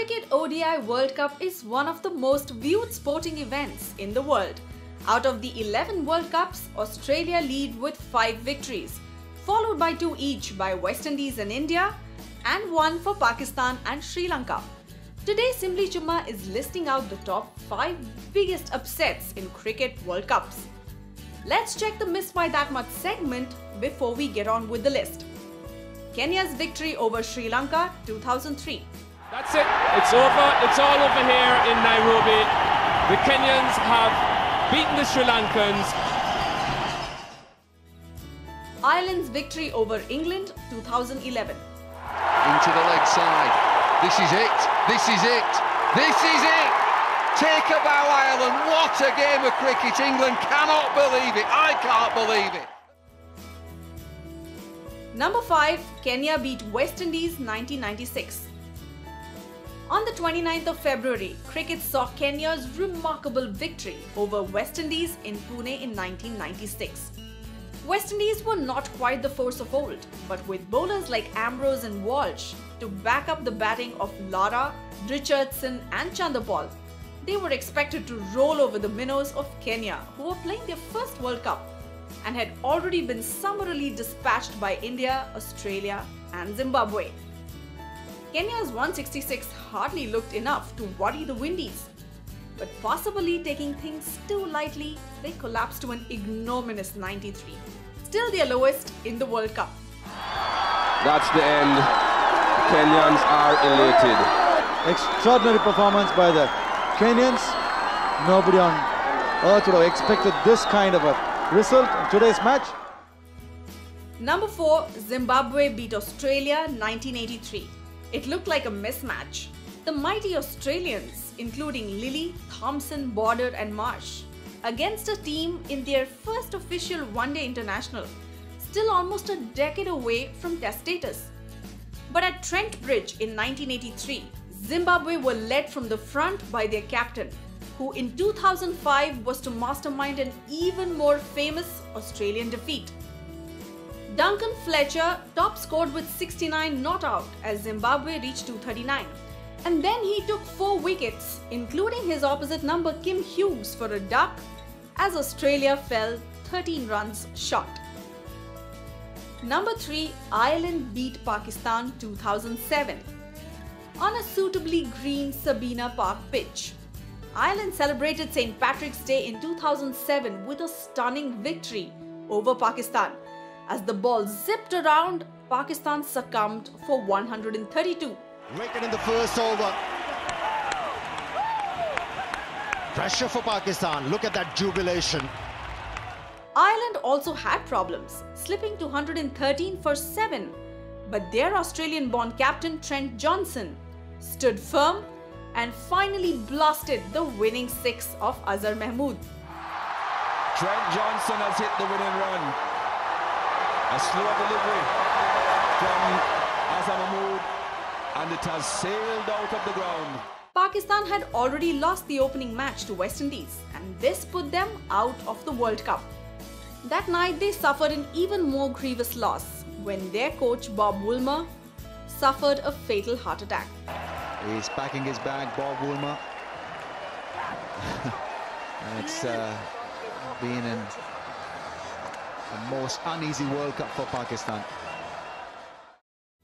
Cricket ODI World Cup is one of the most viewed sporting events in the world. Out of the 11 World Cups, Australia lead with 5 victories, followed by 2 each by West Indies and India, and 1 for Pakistan and Sri Lanka. Today, Simply Chumma is listing out the top 5 biggest upsets in Cricket World Cups. Let's check the Missed by That Much segment before we get on with the list. Kenya's victory over Sri Lanka 2003. That's it. It's over. It's all over here in Nairobi. The Kenyans have beaten the Sri Lankans. Ireland's victory over England 2011. Into the leg side. This is it. This is it. This is it. Take a bow, Ireland. What a game of cricket. England cannot believe it. I can't believe it. Number 5. Kenya beat West Indies 1996. On the 29th of February, cricket saw Kenya's remarkable victory over West Indies in Pune in 1996. West Indies were not quite the force of old, but with bowlers like Ambrose and Walsh to back up the batting of Lara, Richardson and Chanderpaul, they were expected to roll over the minnows of Kenya, who were playing their first World Cup and had already been summarily dispatched by India, Australia and Zimbabwe. Kenya's 166 hardly looked enough to worry the Windies, but possibly taking things too lightly, they collapsed to an ignominious 93, still their lowest in the World Cup. That's the end. Kenyans are elated. Extraordinary performance by the Kenyans. Nobody on earth would have expected this kind of a result in today's match. Number 4. Zimbabwe beat Australia 1983. It looked like a mismatch. The mighty Australians, including Lillee, Thompson, Border and Marsh, against a team in their first official one-day international, still almost a decade away from Test status. But at Trent Bridge in 1983, Zimbabwe were led from the front by their captain, who in 2005 was to mastermind an even more famous Australian defeat. Duncan Fletcher top scored with 69 not out as Zimbabwe reached 239. And then he took 4 wickets, including his opposite number Kim Hughes for a duck, as Australia fell 13 runs short. Number 3. Ireland beat Pakistan 2007. On a suitably green Sabina Park pitch, Ireland celebrated St. Patrick's Day in 2007 with a stunning victory over Pakistan. As the ball zipped around, Pakistan succumbed for 132. Wicket in the first over. Pressure for Pakistan. Look at that jubilation. Ireland also had problems, slipping to 113 for 7. But their Australian-born captain Trent Johnson stood firm and finally blasted the winning 6 of Azhar Mahmood. Trent Johnson has hit the winning run. A slow delivery from Azhar Mahmood, and it has sailed out of the ground. Pakistan had already lost the opening match to West Indies, and this put them out of the World Cup. That night they suffered an even more grievous loss when their coach Bob Woolmer suffered a fatal heart attack. He's packing his bag, Bob Woolmer. And it's been a most uneasy World Cup for Pakistan.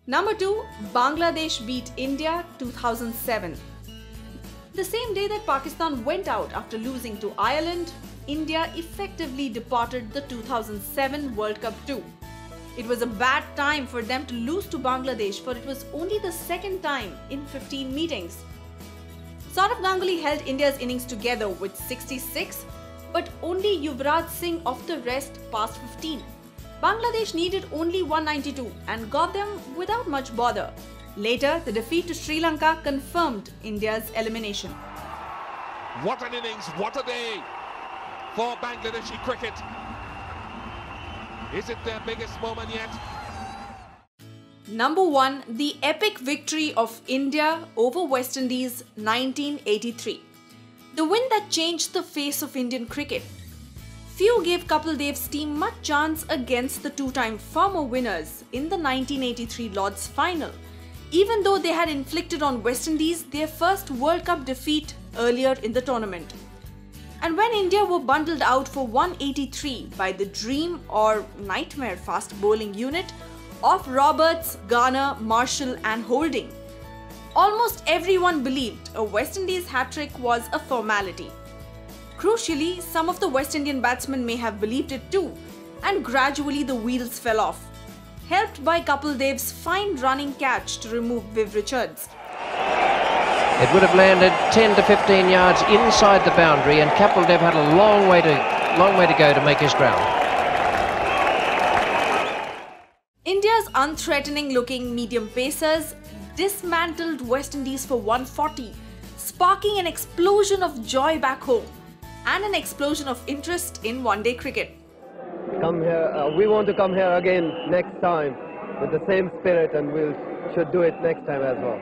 Number 2. Bangladesh beat India 2007. The same day that Pakistan went out after losing to Ireland, India effectively departed the 2007 World Cup too. It was a bad time for them to lose to Bangladesh, for it was only the second time in 15 meetings. Sourav Ganguly held India's innings together with 66, but only Yuvraj Singh off the rest past 15. Bangladesh needed only 192 and got them without much bother. Later, the defeat to Sri Lanka confirmed India's elimination. What an innings, what a day for Bangladeshi cricket. Is it their biggest moment yet? Number 1. The epic victory of India over West Indies 1983. The win that changed the face of Indian cricket. Few gave Kapil Dev's team much chance against the 2-time former winners in the 1983 Lord's final, even though they had inflicted on West Indies their first World Cup defeat earlier in the tournament. And when India were bundled out for 183 by the dream or nightmare fast bowling unit of Roberts, Garner, Marshall and Holding, almost everyone believed a West Indies hat-trick was a formality. Crucially, some of the West Indian batsmen may have believed it too, and gradually the wheels fell off, helped by Kapil Dev's fine running catch to remove Viv Richards. It would have landed 10 to 15 yards inside the boundary, and Kapil Dev had a long way to go to make his ground. India's unthreatening-looking medium pacers dismantled West Indies for 140, sparking an explosion of joy back home and an explosion of interest in one-day cricket. Come here. We want to come here again next time with the same spirit, and we should do it next time as well.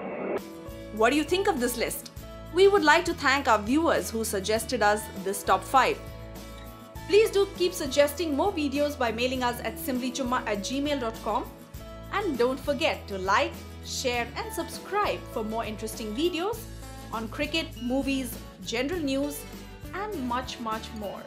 What do you think of this list? We would like to thank our viewers who suggested us this top 5. Please do keep suggesting more videos by mailing us at simplychumma@gmail.com, and don't forget to like, share and subscribe for more interesting videos on cricket, movies, general news and much more.